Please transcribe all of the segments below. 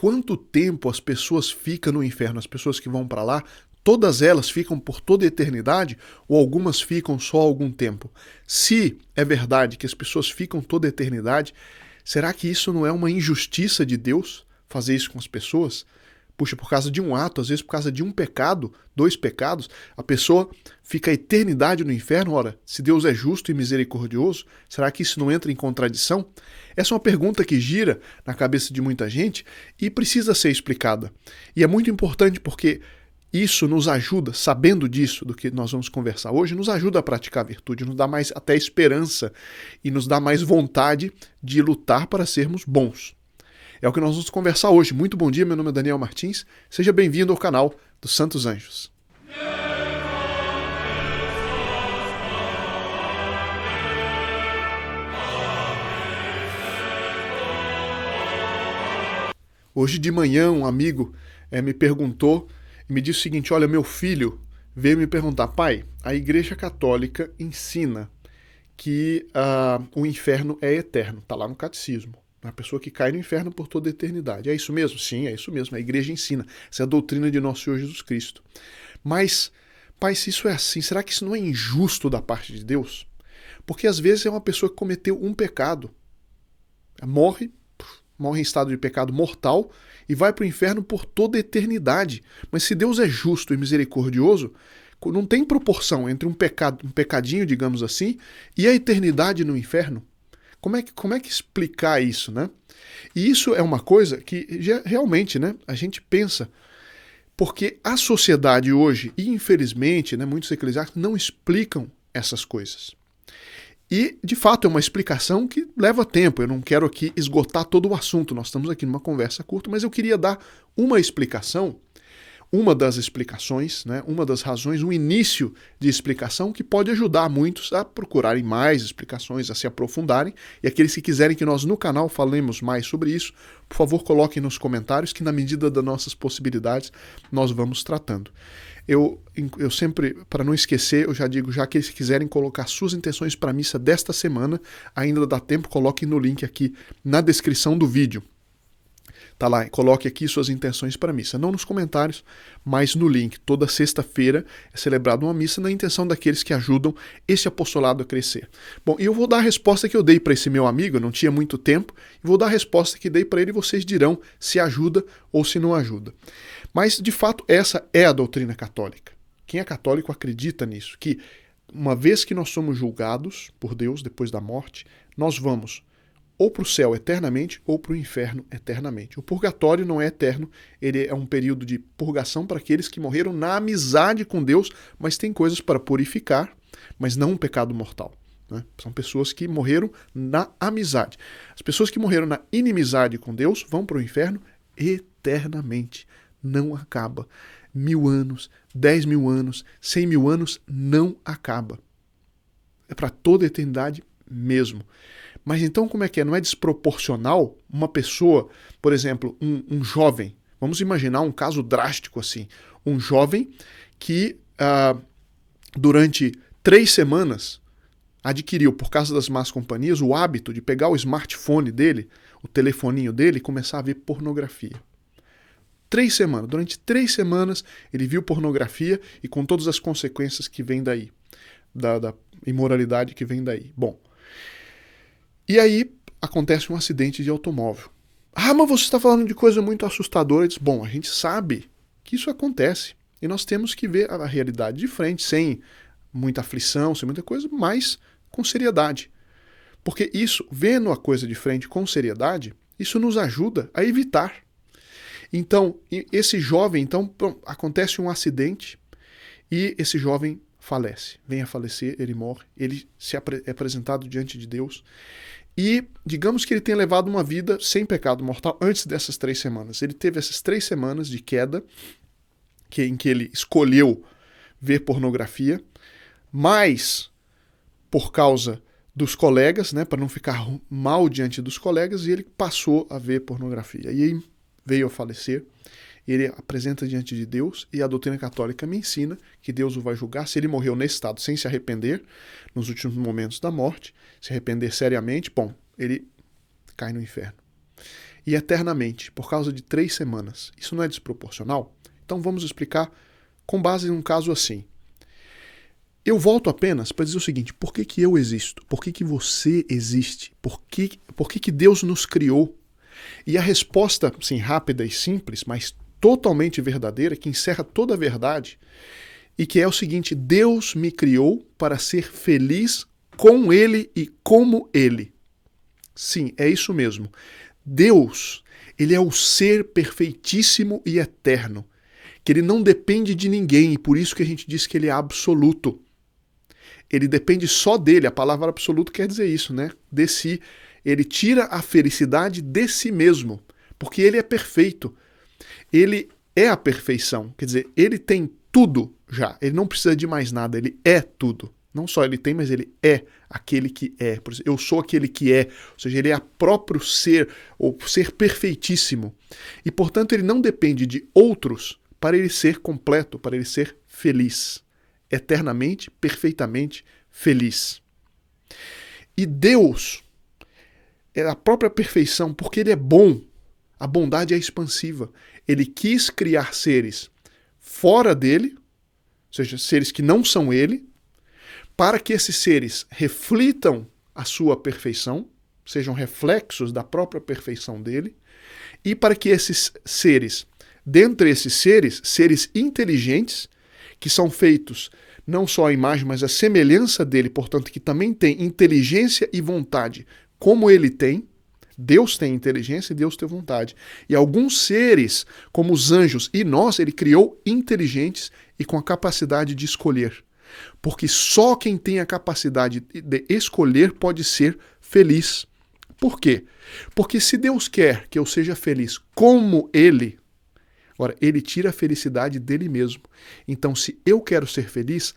quanto tempo as pessoas ficam no inferno, as pessoas que vão para lá, todas elas ficam por toda a eternidade ou algumas ficam só algum tempo? Se é verdade que as pessoas ficam toda a eternidade, será que isso não é uma injustiça de Deus fazer isso com as pessoas? Puxa, por causa de um ato, às vezes por causa de um pecado, 2 pecados, a pessoa fica a eternidade no inferno. Ora, se Deus é justo e misericordioso, será que isso não entra em contradição? Essa é uma pergunta que gira na cabeça de muita gente e precisa ser explicada. E é muito importante porque isso nos ajuda, sabendo disso, do que nós vamos conversar hoje, nos ajuda a praticar a virtude, nos dá mais até esperança e nos dá mais vontade de lutar para sermos bons. É o que nós vamos conversar hoje. Muito bom dia, meu nome é Daniel Martins. Seja bem-vindo ao canal dos Santos Anjos. Hoje de manhã um amigo me perguntou e me disse o seguinte: olha, meu filho veio me perguntar, pai, a Igreja Católica ensina que o inferno é eterno. Está lá no catecismo. A pessoa que cai no inferno por toda a eternidade. É isso mesmo? Sim, é isso mesmo. A igreja ensina. Essa é a doutrina de nosso Senhor Jesus Cristo. Mas, pai, se isso é assim, será que isso não é injusto da parte de Deus? Porque às vezes é uma pessoa que cometeu um pecado, morre em estado de pecado mortal e vai para o inferno por toda a eternidade. Mas se Deus é justo e misericordioso, não tem proporção entre um pecadinho, digamos assim, e a eternidade no inferno. Como é que explicar isso, né? E isso é uma coisa que realmente, né, a gente pensa, porque a sociedade hoje, e infelizmente, né, muitos eclesiásticos não explicam essas coisas. E, de fato, é uma explicação que leva tempo. Eu não quero aqui esgotar todo o assunto, nós estamos aqui numa conversa curta, mas eu queria dar uma explicação, uma das explicações, né, uma das razões, um início de explicação que pode ajudar muitos a procurarem mais explicações, a se aprofundarem. E aqueles que quiserem que nós no canal falemos mais sobre isso, por favor, coloquem nos comentários que na medida das nossas possibilidades nós vamos tratando. Eu sempre, para não esquecer, eu já digo, já que eles quiserem colocar suas intenções para a missa desta semana, ainda dá tempo, coloquem no link aqui na descrição do vídeo. Tá lá, coloque aqui suas intenções para a missa. Não nos comentários, mas no link. Toda sexta-feira é celebrada uma missa na intenção daqueles que ajudam esse apostolado a crescer. Bom, e eu vou dar a resposta que eu dei para esse meu amigo, eu não tinha muito tempo, e vou dar a resposta que dei para ele e vocês dirão se ajuda ou se não ajuda. Mas, de fato, essa é a doutrina católica. Quem é católico acredita nisso, que uma vez que nós somos julgados por Deus depois da morte, nós vamos ou para o céu eternamente ou para o inferno eternamente. O purgatório não é eterno, ele é um período de purgação para aqueles que morreram na amizade com Deus, mas tem coisas para purificar, mas não um pecado mortal. Né? São pessoas que morreram na amizade. As pessoas que morreram na inimizade com Deus vão para o inferno eternamente. Não acaba. 1000 anos, 10.000 anos, 100.000 anos, não acaba. É para toda a eternidade mesmo. Mas então como é que é? Não é desproporcional uma pessoa, por exemplo, um jovem, vamos imaginar um caso drástico assim, um jovem que durante 3 semanas adquiriu, por causa das más companhias, o hábito de pegar o smartphone dele, o telefoninho dele e começar a ver pornografia. 3 semanas, durante 3 semanas ele viu pornografia e com todas as consequências que vêm daí, da imoralidade que vem daí. Bom, e aí acontece um acidente de automóvel. Ah, mas você está falando de coisa muito assustadora. Diz, bom, a gente sabe que isso acontece e nós temos que ver a realidade de frente, sem muita aflição, sem muita coisa, mas com seriedade. Porque isso, vendo a coisa de frente com seriedade, isso nos ajuda a evitar. Então, esse jovem, então, acontece um acidente e esse jovem falece, vem a falecer, ele morre, ele é apresentado diante de Deus e digamos que ele tenha levado uma vida sem pecado mortal antes dessas 3 semanas. Ele teve essas 3 semanas de queda em que ele escolheu ver pornografia, mas por causa dos colegas, né, para não ficar mal diante dos colegas, e ele passou a ver pornografia. E aí veio a falecer. Ele apresenta diante de Deus e a doutrina católica me ensina que Deus o vai julgar. Se ele morreu nesse estado sem se arrepender, nos últimos momentos da morte, se arrepender seriamente, bom, ele cai no inferno. e eternamente, por causa de 3 semanas. Isso não é desproporcional? Então vamos explicar com base em um caso assim. Eu volto apenas para dizer o seguinte: por que que eu existo? Por que que você existe? Por que Deus nos criou? E a resposta, sim, rápida e simples, mas totalmente verdadeira, que encerra toda a verdade, e que é o seguinte: Deus me criou para ser feliz com Ele e como Ele. Sim, é isso mesmo. Deus, Ele é o ser perfeitíssimo e eterno, que Ele não depende de ninguém, e por isso que a gente diz que Ele é absoluto. Ele depende só dele. A palavra absoluto quer dizer isso, né? De si. Ele tira a felicidade de si mesmo, porque ele é perfeito. Ele é a perfeição. Quer dizer, ele tem tudo já. Ele não precisa de mais nada. Ele é tudo. Não só ele tem, mas ele é aquele que é. Por exemplo, eu sou aquele que é. Ou seja, ele é o próprio ser, ou ser perfeitíssimo. E, portanto, ele não depende de outros para ele ser completo, para ele ser feliz. Eternamente, perfeitamente feliz. E Deus é a própria perfeição, porque Ele é bom. A bondade é expansiva. Ele quis criar seres fora dele, ou seja, seres que não são Ele, para que esses seres reflitam a sua perfeição, sejam reflexos da própria perfeição dele, e para que esses seres, dentre esses seres, seres inteligentes, que são feitos não só a imagem, mas a semelhança dele, portanto, que também tem inteligência e vontade, como ele tem. Deus tem inteligência e Deus tem vontade. E alguns seres, como os anjos e nós, ele criou inteligentes e com a capacidade de escolher. Porque só quem tem a capacidade de escolher pode ser feliz. Por quê? Porque se Deus quer que eu seja feliz como Ele, agora, Ele tira a felicidade dele mesmo. Então, se eu quero ser feliz,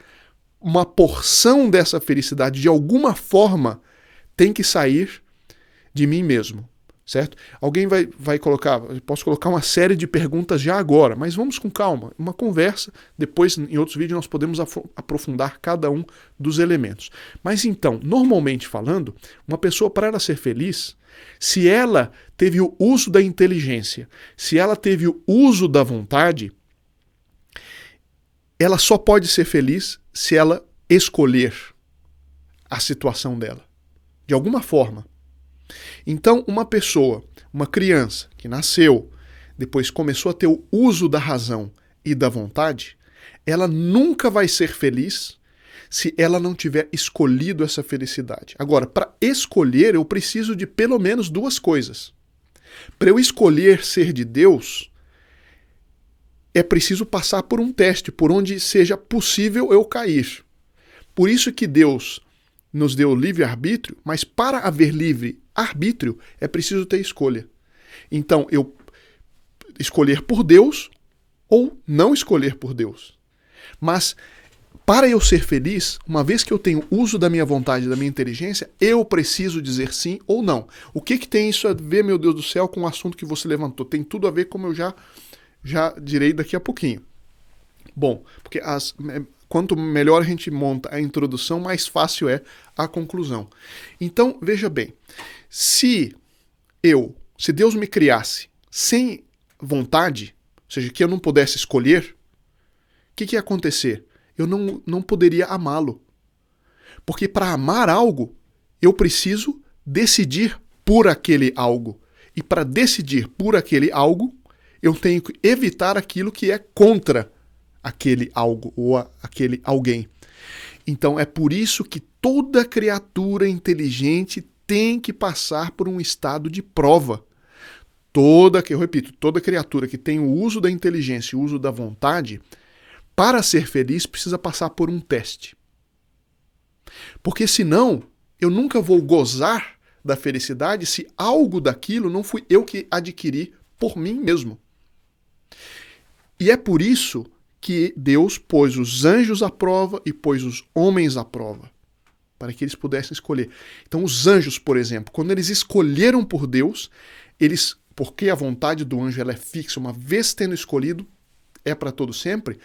uma porção dessa felicidade, de alguma forma, tem que sair de mim mesmo, certo? Alguém vai colocar, eu posso colocar uma série de perguntas já agora, mas vamos com calma, uma conversa, depois em outros vídeos nós podemos aprofundar cada um dos elementos. Mas então, normalmente falando, uma pessoa, para ela ser feliz, se ela teve o uso da inteligência, se ela teve o uso da vontade, ela só pode ser feliz se ela escolher a situação dela, de alguma forma. Então, uma pessoa, uma criança que nasceu, depois começou a ter o uso da razão e da vontade, ela nunca vai ser feliz se ela não tiver escolhido essa felicidade. Agora, para escolher, eu preciso de pelo menos 2 coisas. Para eu escolher ser de Deus, é preciso passar por um teste, por onde seja possível eu cair. Por isso que Deus nos deu livre-arbítrio, mas para haver livre-arbítrio é preciso ter escolha. Então, eu escolher por Deus ou não escolher por Deus. Mas, para eu ser feliz, uma vez que eu tenho uso da minha vontade, da minha inteligência, eu preciso dizer sim ou não. O que tem isso a ver, meu Deus do céu, com o assunto que você levantou? Tem tudo a ver, como eu já direi daqui a pouquinho. Bom, porque quanto melhor a gente monta a introdução, mais fácil é a conclusão. Então, veja bem, se Deus me criasse sem vontade, ou seja, que eu não pudesse escolher, o que ia acontecer? Eu não poderia amá-lo. Porque para amar algo, eu preciso decidir por aquele algo. E para decidir por aquele algo, eu tenho que evitar aquilo que é contra aquele algo ou aquele alguém. Então é por isso que toda criatura inteligente tem que passar por um estado de prova. Toda criatura que tem o uso da inteligência e o uso da vontade, para ser feliz, precisa passar por um teste. Porque senão, eu nunca vou gozar da felicidade se algo daquilo não fui eu que adquiri por mim mesmo. E é por isso que Deus pôs os anjos à prova e pôs os homens à prova, para que eles pudessem escolher. Então os anjos, por exemplo, quando eles escolheram por Deus, porque a vontade do anjo ela é fixa, uma vez tendo escolhido, é para todo sempre,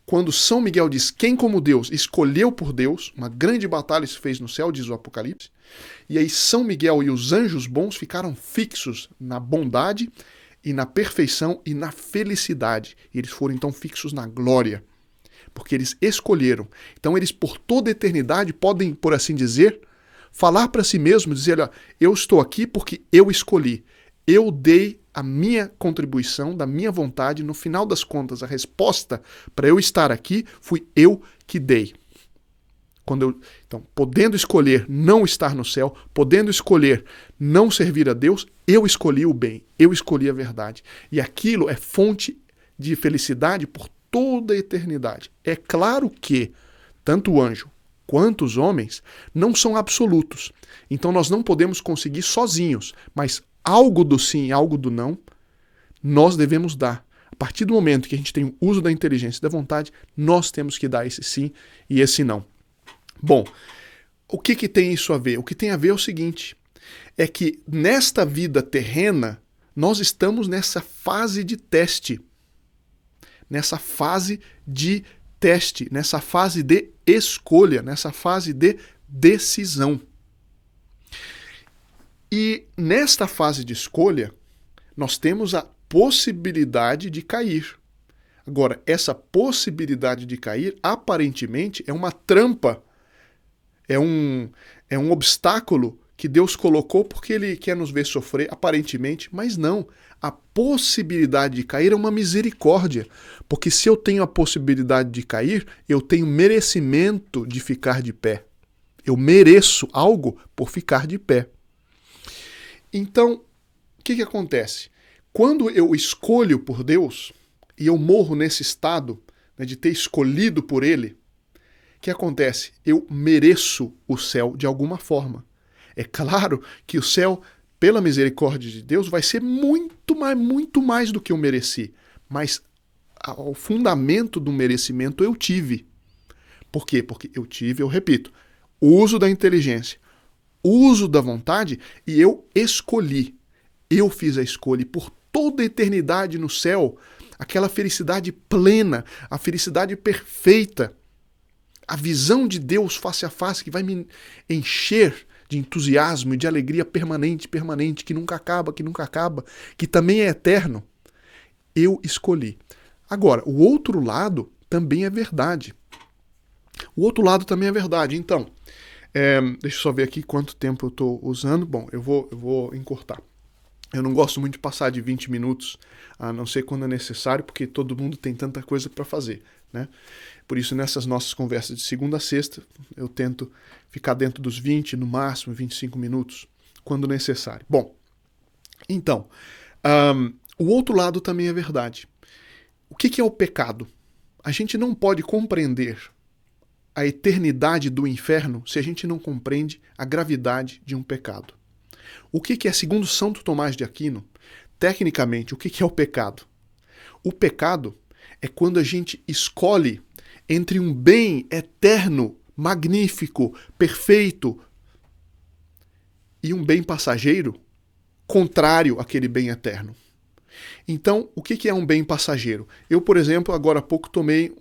quando São Miguel diz quem como Deus escolheu por Deus, uma grande batalha se fez no céu, diz o Apocalipse, e aí São Miguel e os anjos bons ficaram fixos na bondade e na perfeição e na felicidade. E eles foram então fixos na glória, porque eles escolheram. Então eles por toda a eternidade podem, por assim dizer, falar para si mesmos, dizer, olha, eu estou aqui porque eu escolhi. Eu dei a minha contribuição, da minha vontade, no final das contas, a resposta para eu estar aqui fui eu que dei. Então, podendo escolher não estar no céu, podendo escolher não servir a Deus, eu escolhi o bem, eu escolhi a verdade. E aquilo é fonte de felicidade por toda a eternidade. É claro que tanto o anjo quanto os homens não são absolutos. Então nós não podemos conseguir sozinhos, mas algo do sim e algo do não, nós devemos dar. A partir do momento que a gente tem o uso da inteligência e da vontade, nós temos que dar esse sim e esse não. Bom, o que tem isso a ver? O que tem a ver é o seguinte, é que nesta vida terrena, nós estamos nessa fase de teste. Nessa fase de teste, nessa fase de escolha, nessa fase de decisão. E nesta fase de escolha, nós temos a possibilidade de cair. Agora, essa possibilidade de cair, aparentemente, é uma trampa, é um obstáculo que Deus colocou porque Ele quer nos ver sofrer, aparentemente, mas não. A possibilidade de cair é uma misericórdia, porque se eu tenho a possibilidade de cair, eu tenho merecimento de ficar de pé. Eu mereço algo por ficar de pé. Então, o que acontece? Quando eu escolho por Deus, e eu morro nesse estado, né, de ter escolhido por Ele, o que acontece? Eu mereço o céu de alguma forma. É claro que o céu, pela misericórdia de Deus, vai ser muito mais do que eu mereci. Mas o fundamento do merecimento eu tive. Por quê? Porque eu tive, eu repito, uso da inteligência, uso da vontade e eu escolhi. Eu fiz a escolha e por toda a eternidade no céu, aquela felicidade plena, a felicidade perfeita, a visão de Deus face a face que vai me encher de entusiasmo e de alegria permanente, que nunca acaba, que também é eterno. Eu escolhi. Agora, o outro lado também é verdade. O outro lado também é verdade. Então, deixa eu só ver aqui quanto tempo eu estou usando. Bom, eu vou encurtar. Eu não gosto muito de passar de 20 minutos, a não ser quando é necessário, porque todo mundo tem tanta coisa para fazer, né? Por isso, nessas nossas conversas de segunda a sexta, eu tento ficar dentro dos 20, no máximo 25 minutos, quando necessário. Bom, então, o outro lado também é verdade. O que é o pecado? A gente não pode compreender a eternidade do inferno se a gente não compreende a gravidade de um pecado. O que é, segundo Santo Tomás de Aquino, tecnicamente, o que é o pecado? O pecado é quando a gente escolhe entre um bem eterno, magnífico, perfeito e um bem passageiro, contrário àquele bem eterno. Então, o que é um bem passageiro? Eu, por exemplo, agora há pouco tomei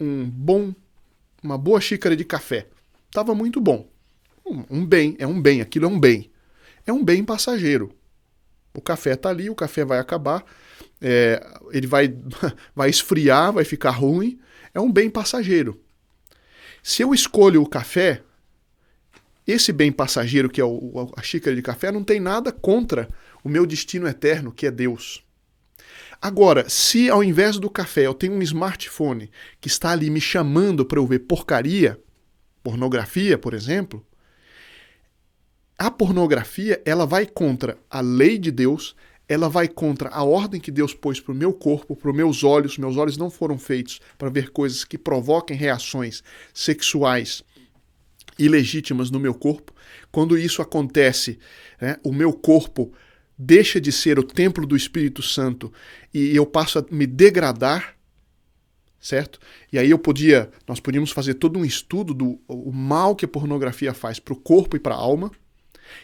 uma boa xícara de café. Estava muito bom. Aquilo é um bem. É um bem passageiro. O café está ali, o café vai acabar, ele vai esfriar, vai ficar ruim. É um bem passageiro. Se eu escolho o café, esse bem passageiro, que é a xícara de café, não tem nada contra o meu destino eterno, que é Deus. Agora, se ao invés do café eu tenho um smartphone que está ali me chamando para eu ver pornografia, por exemplo, a pornografia, ela vai contra a lei de Deus, ela vai contra a ordem que Deus pôs para o meu corpo, para os meus olhos. Meus olhos não foram feitos para ver coisas que provoquem reações sexuais ilegítimas no meu corpo. Quando isso acontece, né, o meu corpo deixa de ser o templo do Espírito Santo e eu passo a me degradar, certo? E aí nós podíamos fazer todo um estudo do mal que a pornografia faz para o corpo e para a alma.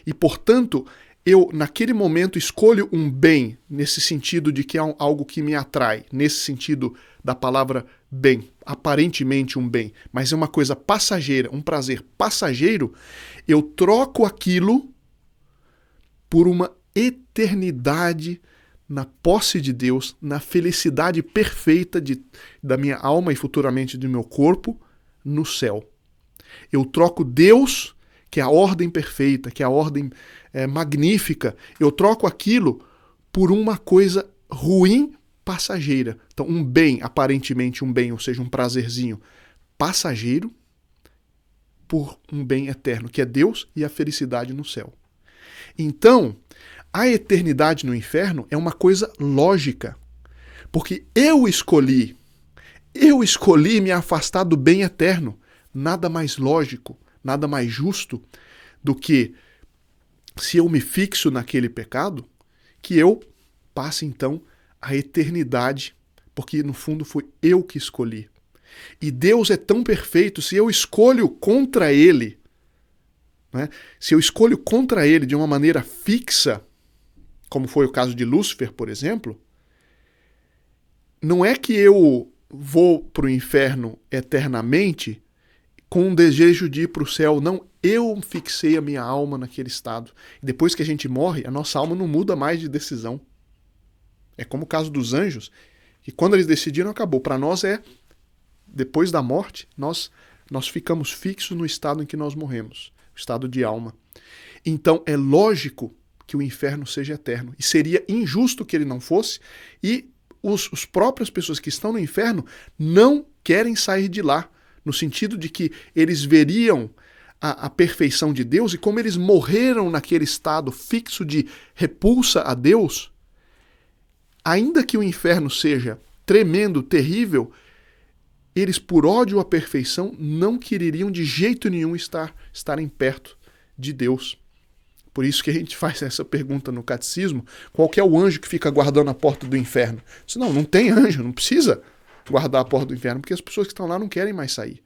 E, portanto, eu, naquele momento, escolho um bem, nesse sentido de que é algo que me atrai, nesse sentido da palavra bem, aparentemente um bem, mas é uma coisa passageira, um prazer passageiro, eu troco aquilo por uma eternidade na posse de Deus, na felicidade perfeita da minha alma e futuramente do meu corpo, no céu. Eu troco Deus, que é a ordem perfeita, que é a ordem magnífica, eu troco aquilo por uma coisa ruim, passageira. Então, um bem, aparentemente um bem, ou seja, um prazerzinho passageiro, por um bem eterno, que é Deus e a felicidade no céu. Então, a eternidade no inferno é uma coisa lógica, porque eu escolhi me afastar do bem eterno. Nada mais lógico, nada mais justo do que, se eu me fixo naquele pecado, que eu passe então a eternidade, porque no fundo foi eu que escolhi. E Deus é tão perfeito, se eu escolho contra Ele, né? Se eu escolho contra Ele de uma maneira fixa, como foi o caso de Lúcifer, por exemplo, não é que eu vou para o inferno eternamente com um desejo de ir para o céu. Não, eu fixei a minha alma naquele estado. E depois que a gente morre, a nossa alma não muda mais de decisão. É como o caso dos anjos, que quando eles decidiram, acabou. Para nós depois da morte, nós ficamos fixos no estado em que nós morremos, o estado de alma. Então é lógico que o inferno seja eterno. E seria injusto que ele não fosse, e os próprias pessoas que estão no inferno não querem sair de lá, no sentido de que eles veriam a perfeição de Deus, e como eles morreram naquele estado fixo de repulsa a Deus, ainda que o inferno seja tremendo, terrível, eles, por ódio à perfeição, não quereriam de jeito nenhum estarem perto de Deus. Por isso que a gente faz essa pergunta no catecismo: qual que é o anjo que fica guardando a porta do inferno? Não tem anjo, não precisa guardar a porta do inferno, porque as pessoas que estão lá não querem mais sair.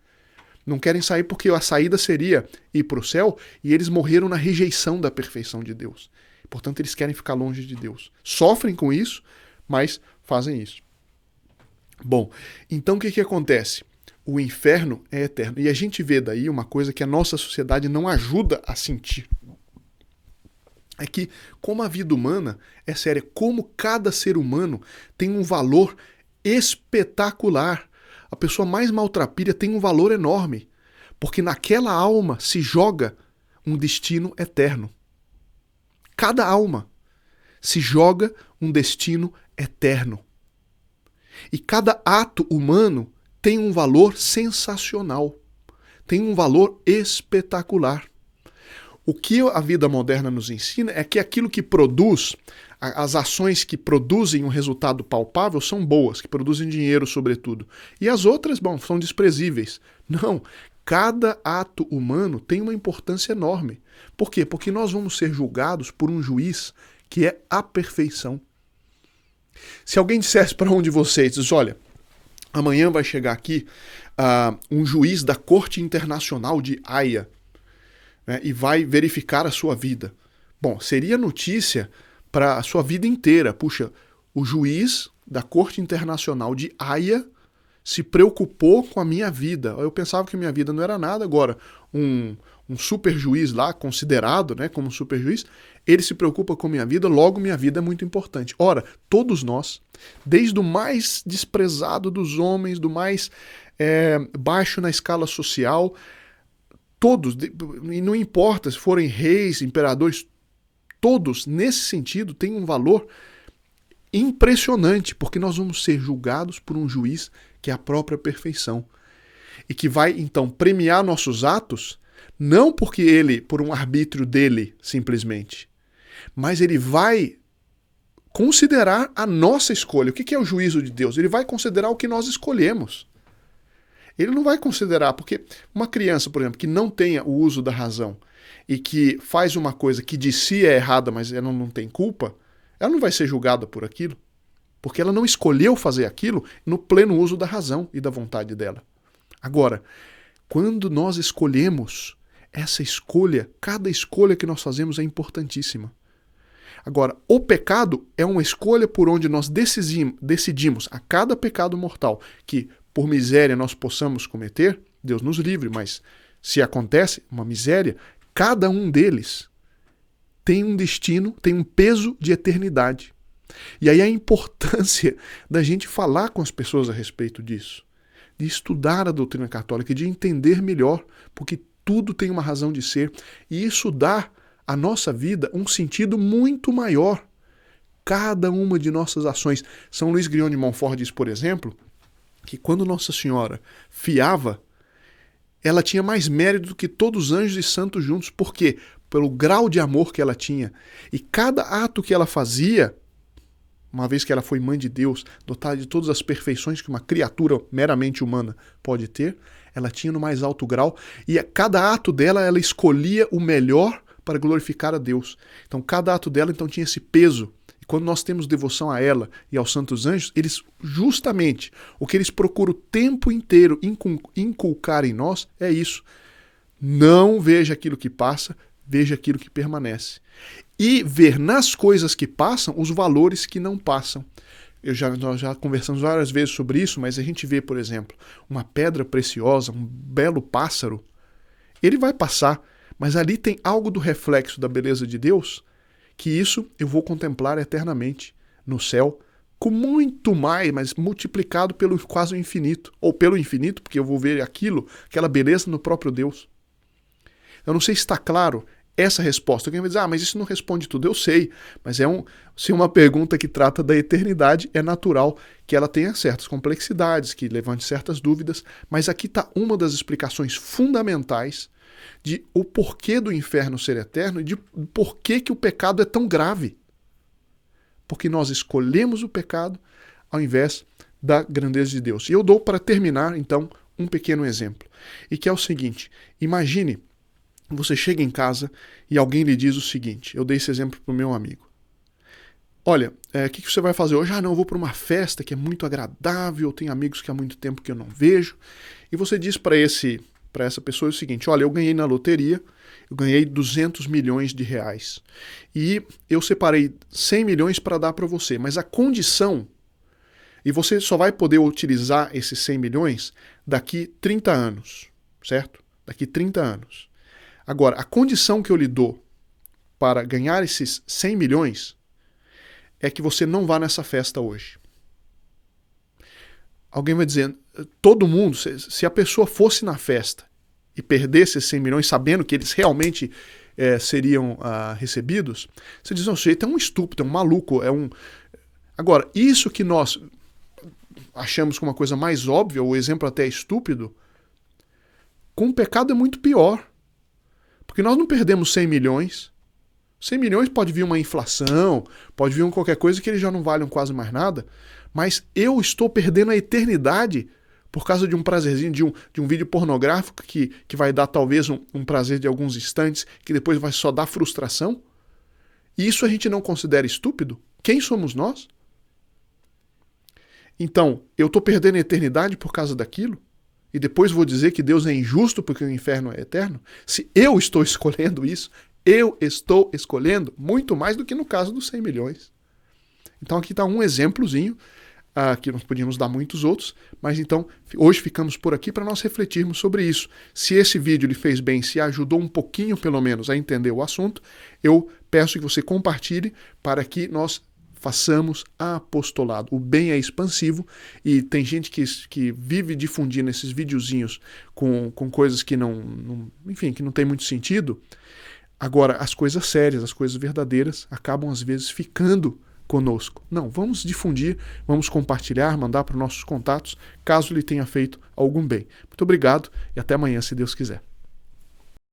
Não querem sair porque a saída seria ir para o céu, e eles morreram na rejeição da perfeição de Deus. Portanto, eles querem ficar longe de Deus. Sofrem com isso, mas fazem isso. Bom, então o que acontece? O inferno é eterno. E a gente vê daí uma coisa que a nossa sociedade não ajuda a sentir. É que, como a vida humana é séria, como cada ser humano tem um valor espetacular. A pessoa mais maltrapilha tem um valor enorme, porque naquela alma se joga um destino eterno. Cada alma se joga um destino eterno. E cada ato humano tem um valor sensacional, tem um valor espetacular. O que a vida moderna nos ensina é que aquilo que produz, as ações que produzem um resultado palpável são boas, que produzem dinheiro sobretudo. E as outras, são desprezíveis. Não, cada ato humano tem uma importância enorme. Por quê? Porque nós vamos ser julgados por um juiz que é a perfeição. Se alguém dissesse para um de vocês, olha, amanhã vai chegar aqui um juiz da Corte Internacional de Haia, né, e vai verificar a sua vida. Bom, seria notícia para a sua vida inteira. Puxa, o juiz da Corte Internacional de Haia se preocupou com a minha vida. Eu pensava que a minha vida não era nada, agora um super juiz lá, considerado, né, como super juiz, ele se preocupa com a minha vida, logo minha vida é muito importante. Ora, todos nós, desde o mais desprezado dos homens, do mais baixo na escala social, todos, e não importa se forem reis, imperadores, todos, nesse sentido, têm um valor impressionante, porque nós vamos ser julgados por um juiz que é a própria perfeição, e que vai, então, premiar nossos atos, não porque ele, por um arbítrio dele, simplesmente, mas ele vai considerar a nossa escolha. O que é o juízo de Deus? Ele vai considerar o que nós escolhemos. Ele não vai considerar, porque uma criança, por exemplo, que não tenha o uso da razão e que faz uma coisa que de si é errada, mas ela não tem culpa, ela não vai ser julgada por aquilo, porque ela não escolheu fazer aquilo no pleno uso da razão e da vontade dela. Agora, quando nós escolhemos, essa escolha, cada escolha que nós fazemos é importantíssima. Agora, o pecado é uma escolha por onde nós decidimos a cada pecado mortal que, por miséria, nós possamos cometer. Deus nos livre, mas se acontece uma miséria, cada um deles tem um destino, tem um peso de eternidade. E aí a importância da gente falar com as pessoas a respeito disso, de estudar a doutrina católica, de entender melhor, porque tudo tem uma razão de ser, e isso dá à nossa vida um sentido muito maior. Cada uma de nossas ações. São Luís Grignion de Montfort diz, por exemplo, que quando Nossa Senhora fiava, ela tinha mais mérito do que todos os anjos e santos juntos. Por quê? Pelo grau de amor que ela tinha. E cada ato que ela fazia, uma vez que ela foi mãe de Deus, dotada de todas as perfeições que uma criatura meramente humana pode ter, ela tinha no mais alto grau. E a cada ato dela, ela escolhia o melhor para glorificar a Deus. Então, cada ato dela então tinha esse peso. E quando nós temos devoção a ela e aos santos anjos, eles justamente, o que eles procuram o tempo inteiro inculcar em nós é isso. Não veja aquilo que passa, veja aquilo que permanece. E ver nas coisas que passam os valores que não passam. Nós já conversamos várias vezes sobre isso, mas a gente vê, por exemplo, uma pedra preciosa, um belo pássaro, ele vai passar, mas ali tem algo do reflexo da beleza de Deus, que isso eu vou contemplar eternamente no céu, com muito mais, mas multiplicado pelo quase o infinito, ou pelo infinito, porque eu vou ver aquela beleza no próprio Deus. Eu não sei se está claro essa resposta. Alguém vai dizer, mas isso não responde tudo. Eu sei, mas se uma pergunta que trata da eternidade, é natural que ela tenha certas complexidades, que levante certas dúvidas, mas aqui está uma das explicações fundamentais de o porquê do inferno ser eterno e de porquê que o pecado é tão grave. Porque nós escolhemos o pecado ao invés da grandeza de Deus. E eu dou para terminar, então, um pequeno exemplo. E que é o seguinte, imagine, você chega em casa e alguém lhe diz o seguinte, eu dei esse exemplo para o meu amigo. Olha, o que você vai fazer hoje? Não, eu vou para uma festa que é muito agradável, eu tenho amigos que há muito tempo que eu não vejo. E você diz para essa pessoa o seguinte, olha, eu ganhei na loteria, eu ganhei 200 milhões de reais. E eu separei 100 milhões para dar para você, mas a condição, e você só vai poder utilizar esses 100 milhões daqui 30 anos, certo? Daqui 30 anos. Agora, a condição que eu lhe dou para ganhar esses 100 milhões é que você não vá nessa festa hoje. Alguém vai dizer, todo mundo, se a pessoa fosse na festa e perdesse esses 100 milhões sabendo que eles realmente seriam recebidos, você diz, não, o sujeito é um estúpido, é um maluco, Agora, isso que nós achamos como uma coisa mais óbvia, o exemplo até estúpido, com o pecado é muito pior. Porque nós não perdemos 100 milhões. 100 milhões pode vir uma inflação, pode vir qualquer coisa que eles já não valham quase mais nada, mas eu estou perdendo a eternidade por causa de um prazerzinho, de um vídeo pornográfico que vai dar talvez um prazer de alguns instantes, que depois vai só dar frustração. E isso a gente não considera estúpido? Quem somos nós? Então, eu estou perdendo a eternidade por causa daquilo? E depois vou dizer que Deus é injusto porque o inferno é eterno? Se eu estou escolhendo isso, eu estou escolhendo muito mais do que no caso dos 100 milhões. Então aqui está um exemplozinho, que nós podíamos dar muitos outros, mas então hoje ficamos por aqui para nós refletirmos sobre isso. Se esse vídeo lhe fez bem, se ajudou um pouquinho pelo menos a entender o assunto, eu peço que você compartilhe para que nós façamos apostolado. O bem é expansivo e tem gente que vive difundindo esses videozinhos com coisas que enfim, que não tem muito sentido. Agora, as coisas sérias, as coisas verdadeiras acabam às vezes ficando conosco. Não, vamos difundir, vamos compartilhar, mandar para os nossos contatos, caso lhe tenha feito algum bem. Muito obrigado e até amanhã, se Deus quiser.